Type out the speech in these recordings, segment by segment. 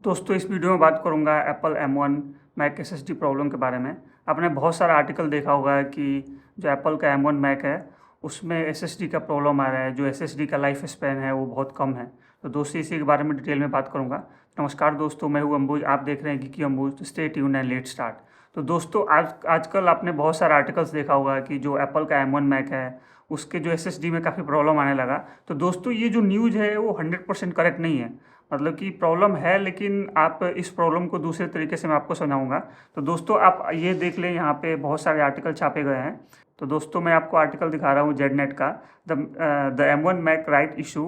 दोस्तों इस वीडियो में बात करूंगा Apple M1 Mac SSD problem के बारे में। आपने बहुत सारा आर्टिकल देखा होगा कि जो एप्पल का M1 मैक है उसमें एसएसडी का प्रॉब्लम आ रहा है, जो एसएसडी का लाइफ स्पैन है वो बहुत कम है। तो दोस्तों इसी के बारे में डिटेल में बात करूंगा। नमस्कार दोस्तों, मैं हूं अंबुज, आप देख रहे हैं कि अंबुज। तो stay tuned and let's start. तो दोस्तों आजकल आपने बहुत सारा आर्टिकल्स देखा होगा कि जो एप्पल का M1 मैक है उसके जो एसएसडी में काफ़ी प्रॉब्लम आने लगा। तो दोस्तों ये जो न्यूज़ है वो 100% करेक्ट नहीं है। मतलब कि प्रॉब्लम है, लेकिन आप इस प्रॉब्लम को दूसरे तरीके से मैं आपको समझाऊंगा। तो दोस्तों आप ये देख लें, यहाँ पे बहुत सारे आर्टिकल छापे गए हैं। तो दोस्तों मैं आपको आर्टिकल दिखा रहा हूँ जेडनेट का, the M1 Mac write issue,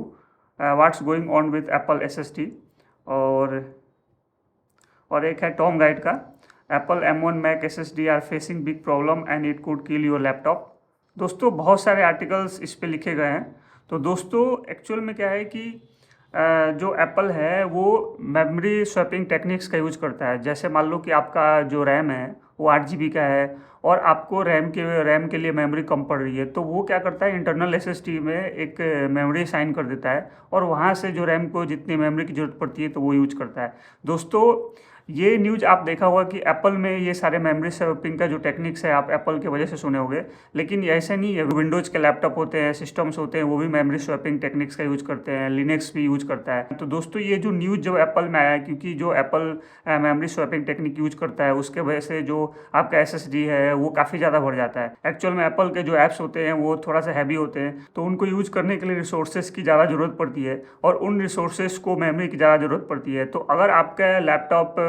what's going on with Apple SSD. और एक है टॉम गाइड का, Apple M1 Mac SSD are facing big problem and it could kill your laptop. दोस्तों बहुत सारे आर्टिकल्स इस पे लिखे गए हैं। तो दोस्तों एक्चुअल में क्या है कि जो एप्पल है वो मेमोरी स्वैपिंग टेक्निक्स का यूज करता है। जैसे मान लो कि आपका जो रैम है वो 8 GB का है और आपको रैम के लिए मेमोरी कम पड़ रही है, तो वो क्या करता है, इंटरनल एसएसडी में एक मेमोरी असाइन कर देता है और वहाँ से जो रैम को जितनी मेमोरी की ज़रूरत पड़ती है तो वो यूज करता है। दोस्तों ये न्यूज़ आप देखा होगा कि एप्पल में ये सारे मेमोरी स्वैपिंग का जो टेक्निक्स है आप एप्पल की वजह से सुने होंगे, लेकिन ये ऐसे नहीं है। विंडोज़ के लैपटॉप होते हैं, सिस्टम्स होते हैं, वो भी मेमोरी स्वैपिंग टेक्निक्स का यूज करते हैं, लिनक्स भी यूज करता है। तो दोस्तों ये जो न्यूज़ जो एप्पल में आया है, क्योंकि जो Apple memory swapping technique use करता है उसके वजह से जो आपका एसएसडी है वो काफ़ी ज़्यादा बढ़ जाता है। एक्चुअल में एप्पल के जो ऐप्स होते हैं वो थोड़ा सा हैवी होते हैं, तो उनको यूज करने के लिए रिसोर्सेज की ज़्यादा ज़रूरत पड़ती है और उन रिसोर्सेज को मेमोरी की ज़्यादा ज़रूरत पड़ती है। तो अगर आपका लैपटॉप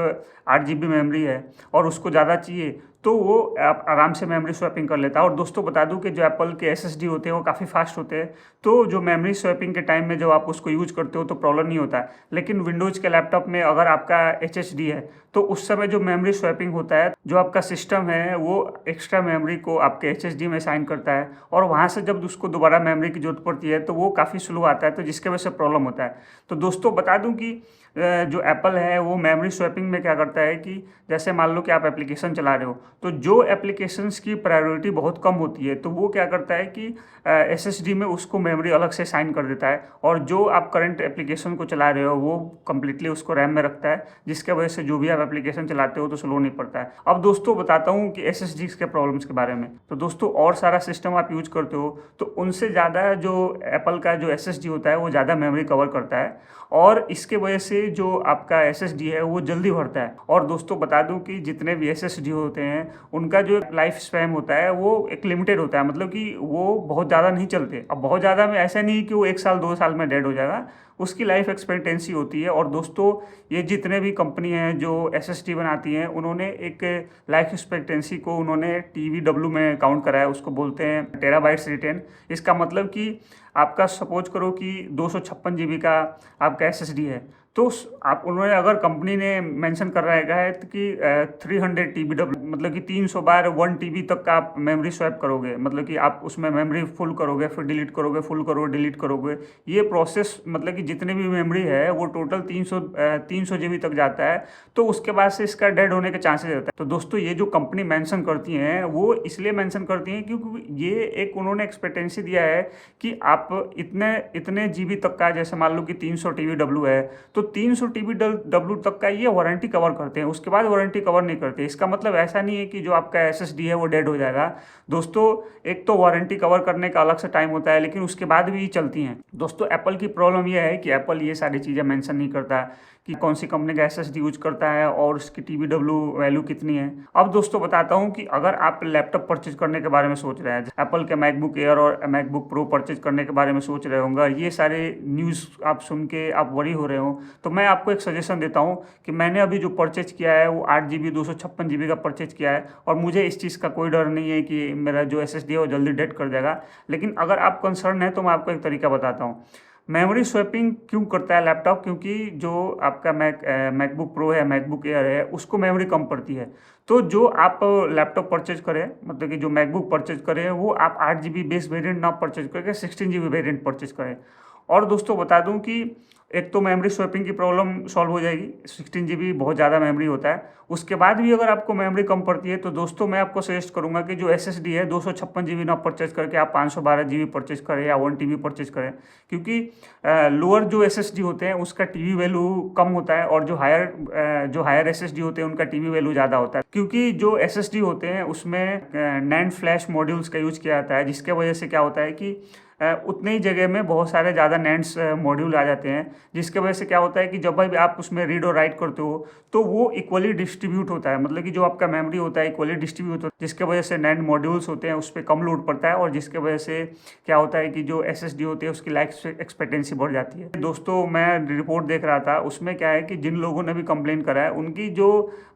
8 GB मेमोरी है और उसको ज़्यादा चाहिए तो वो आप आराम से मेमोरी स्वैपिंग कर लेता है। और दोस्तों बता दूं कि जो एप्पल के एसएसडी होते हैं वो काफ़ी फास्ट होते हैं, तो जो मेमोरी स्वैपिंग के टाइम में जब आप उसको यूज करते हो तो प्रॉब्लम नहीं होता है। लेकिन विंडोज़ के लैपटॉप में अगर आपका एचएसडी है तो उस समय जो मेमोरी स्वैपिंग होता है, जो आपका सिस्टम है वो एक्स्ट्रा मेमोरी को आपके एचएसडी में असाइन करता है और वहाँ से जब उसको दोबारा मेमोरी की जरूरत पड़ती है तो वो काफ़ी स्लो आता है, तो जिसके वजह से प्रॉब्लम होता है। तो दोस्तों बता दूँ कि जो एप्पल है वो मेमोरी स्वैपिंग में क्या करता है कि जैसे मान लो कि आप एप्लीकेशन चला रहे हो, तो जो एप्लीकेशंस की प्रायोरिटी बहुत कम होती है तो वो क्या करता है कि एसएसडी में उसको मेमोरी अलग से साइन कर देता है, और जो आप करंट एप्लीकेशन को चला रहे हो वो कम्प्लीटली उसको रैम में रखता है, जिसके वजह से जो भी आप एप्लीकेशन चलाते हो तो स्लो नहीं पड़ता है। अब दोस्तों बताता हूँ कि एसएसडी के प्रॉब्लम्स के बारे में। तो दोस्तों और सारा सिस्टम आप यूज करते हो तो उनसे ज़्यादा जो एप्पल का जो एसएसडी होता है वो ज़्यादा मेमोरी कवर करता है और इसके वजह से जो आपका एसएसडी है वो जल्दी भरता है। और दोस्तों बता दूं कि जितने भी एसएसडी होते हैं उनका जो लाइफ स्पैन होता है वो एक लिमिटेड होता है, मतलब कि वो बहुत ज़्यादा नहीं चलते। अब बहुत ज़्यादा में ऐसा नहीं कि वो 1 साल 2 साल में डेड हो जाएगा, उसकी लाइफ एक्सपेक्टेंसी होती है। और दोस्तों ये जितने भी कंपनी हैं जो एसएसडी बनाती हैं उन्होंने एक लाइफ एक्सपेक्टेंसी को उन्होंने TBW में काउंट करा है, उसको बोलते हैं टेराबाइट्स रिटेन। इसका मतलब कि आपका सपोज करो कि 256 GB का आपका एसएसडी है, तो आप उन्होंने अगर कंपनी ने मेंशन कर रखा है कि 300 TBW, मतलब कि 300 बार 1 TB तक का आप मेमोरी स्वैप करोगे, मतलब कि आप उसमें मेमोरी फुल करोगे फिर डिलीट करोगे, फुल करोगे डिलीट करोगे। ये प्रोसेस मतलब कि जितने भी मेमोरी है वो टोटल 300 GB तक जाता है, तो उसके बाद से इसका डेड होने के चांसेस रहता है। तो दोस्तों ये जो कंपनी मेंशन करती हैं वो इसलिए मेंशन करती हैं क्योंकि ये एक उन्होंने एक्सपेक्टेंसी दिया है कि आप इतने जीबी तक का, जैसे मान लो कि 300 TBW है तो 300 TBW तक का ये वारंटी कवर करते हैं, उसके बाद वारंटी कवर नहीं करते। इसका मतलब ऐसा नहीं है कि जो आपका एसएसडी है वो डेड हो जाएगा। दोस्तों एक तो वारंटी कवर करने का अलग से टाइम होता है, लेकिन उसके बाद भी चलती हैं। दोस्तों एप्पल की प्रॉब्लम यह है कि एप्पल ये सारी चीज़ें मेंशन नहीं करता कि कौन सी कंपनी का एसएसडी यूज करता है और उसकी TBW वैल्यू कितनी है। अब दोस्तों बताता हूँ कि अगर आप लैपटॉप परचेज करने के बारे में सोच रहे हैं, एप्पल के मैकबुक एयर और मैकबुक प्रो परचेज करने के बारे में सोच रहे होंगे, ये सारे न्यूज़ आप सुन के आप वरी हो रहे हो, तो मैं आपको एक सजेशन देता हूँ कि मैंने अभी जो परचेज किया है वो 8 GB 256 GB का परचेज किया है और मुझे इस चीज़ का कोई डर नहीं है कि मेरा जो एसएसडी है वो जल्दी डेड कर जाएगा। लेकिन अगर आप कंसर्न है तो मैं आपको एक तरीका बताता हूँ। मेमोरी स्वैपिंग क्यों करता है लैपटॉप, क्योंकि जो आपका मैकबुक प्रो है, मैकबुक एयर है, उसको मेमोरी कम पड़ती है। तो जो आप लैपटॉप परचेज करें, मतलब कि जो मैकबुक परचेज करें वो आप 8 GB बेस वेरिएंट ना परचेज करके 16 GB वेरिएंट परचेज करें। और दोस्तों बता दूं कि एक तो मेमोरी स्वैपिंग की प्रॉब्लम सॉल्व हो जाएगी, 16 GB बहुत ज़्यादा मेमोरी होता है। उसके बाद भी अगर आपको मेमोरी कम पड़ती है तो दोस्तों मैं आपको सजेस्ट करूंगा कि जो SSD है 256 GB ना परचेज करके आप 512 GB परचेज करें या 1 TB परचेज करें, क्योंकि लोअर जो SSD होते हैं उसका TB वैल्यू कम होता है और जो हायर SSD होते हैं उनका TB वैल्यू ज़्यादा होता है, क्योंकि जो SSD होते हैं उसमें नैंड फ्लैश मॉड्यूल्स का यूज किया जाता है, जिसके वजह से क्या होता है कि उतनी ही जगह में बहुत सारे ज़्यादा नैंड्स मॉड्यूल आ जाते हैं, जिसके वजह से क्या होता है कि जब भी आप उसमें रीड और राइट करते हो तो वो इक्वली डिस्ट्रीब्यूट होता है, मतलब कि जो आपका मेमोरी होता है इक्वली डिस्ट्रीब्यूट होता है, जिसके वजह से नैंड मॉड्यूल्स होते हैं उस पर कम लोड पड़ता है और जिसके वजह से क्या होता है कि जो SSD होती है उसकी लाइफ एक्सपेक्टेंसी बढ़ जाती है। दोस्तों मैं रिपोर्ट देख रहा था, उसमें क्या है कि जिन लोगों ने भी कंप्लेन करा है उनकी जो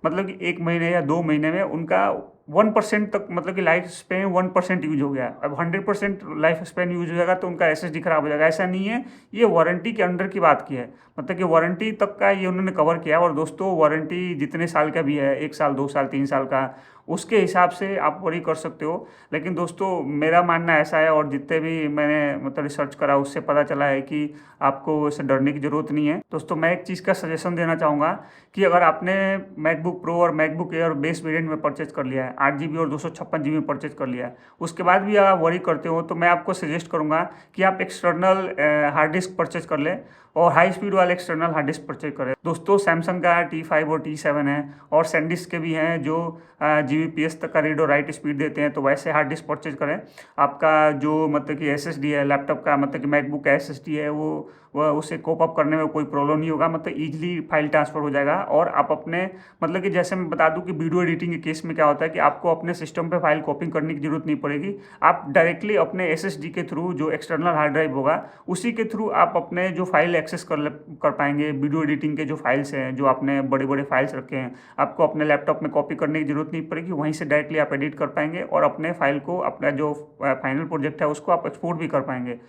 मतलब कि 1 महीने या 2 महीने में उनका 1% तक, मतलब कि लाइफ स्पेन 1% यूज हो गया। अब 100% लाइफ स्पेन यूज हो जाएगा तो उनका SSD खराब हो जाएगा, ऐसा नहीं है। ये वारंटी के अंडर की बात की है, मतलब कि वारंटी तक का ये उन्होंने कवर किया। और दोस्तों वारंटी जितने साल का भी है, 1 साल 2 साल 3 साल का, उसके हिसाब से आप वरी कर सकते हो। लेकिन दोस्तों मेरा मानना ऐसा है, और जितने भी मैंने मतलब रिसर्च करा उससे पता चला है कि आपको इससे डरने की ज़रूरत नहीं है। दोस्तों मैं एक चीज़ का सजेशन देना चाहूँगा कि अगर आपने मैकबुक प्रो और मैकबुक एयर बेस वेरिएंट में परचेज कर लिया है, 8 GB और 256 GB में परचेज कर लिया है, उसके बाद भी आप वरी करते हो तो मैं आपको सजेस्ट करूँगा कि आप एक्सटर्नल हार्ड डिस्क परचेज कर लें और हाई स्पीड वाले एक्सटर्नल हार्ड डिस्क परचेज करें। दोस्तों सैमसंग का T5 और T7 है, और सैनडिस्क के भी हैं जो Gbps तक का रीड और राइट स्पीड देते हैं, तो वैसे हार्ड डिस्क परचेज करें। आपका जो मतलब कि SSD है लैपटॉप का, मतलब कि मैकबुक का SSD है, वो उसे कोप अप करने में कोई प्रॉब्लम नहीं होगा, मतलब ईजिली फाइल ट्रांसफर हो जाएगा। और आप अपने मतलब कि जैसे मैं बता दूं कि वीडियो एडिटिंग के केस में क्या होता है कि आपको अपने सिस्टम पे फाइल कॉपिंग करने की जरूरत नहीं पड़ेगी। आप डायरेक्टली अपने SSD के थ्रू, जो एक्सटर्नल हार्ड ड्राइव होगा उसी के थ्रू आप अपने जो फाइल एक्सेस कर पाएंगे। वीडियो एडिटिंग के जो फाइल्स हैं, जो आपने बड़े बड़े फाइल्स रखे हैं, आपको अपने लैपटॉप में कॉपी करने की जरूरत नहीं पड़ेगी, वहीं से डायरेक्टली आप एडिट कर पाएंगे और अपने फाइल को, अपना जो फाइनल प्रोजेक्ट है उसको आप एक्सपोर्ट भी कर पाएंगे।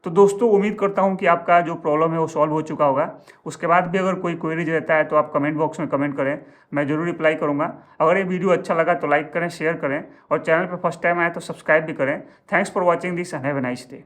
तो दोस्तों उम्मीद करता हूं कि आपका जो प्रॉब्लम है वो सॉल्व हो चुका होगा। उसके बाद भी अगर कोई क्वेरीज रहता है तो आप कमेंट बॉक्स में कमेंट करें, मैं जरूर रिप्लाई करूंगा। अगर ये वीडियो अच्छा लगा तो लाइक करें, शेयर करें, और चैनल पर फर्स्ट टाइम आए तो सब्सक्राइब भी करें। Thanks for watching this and have a nice day.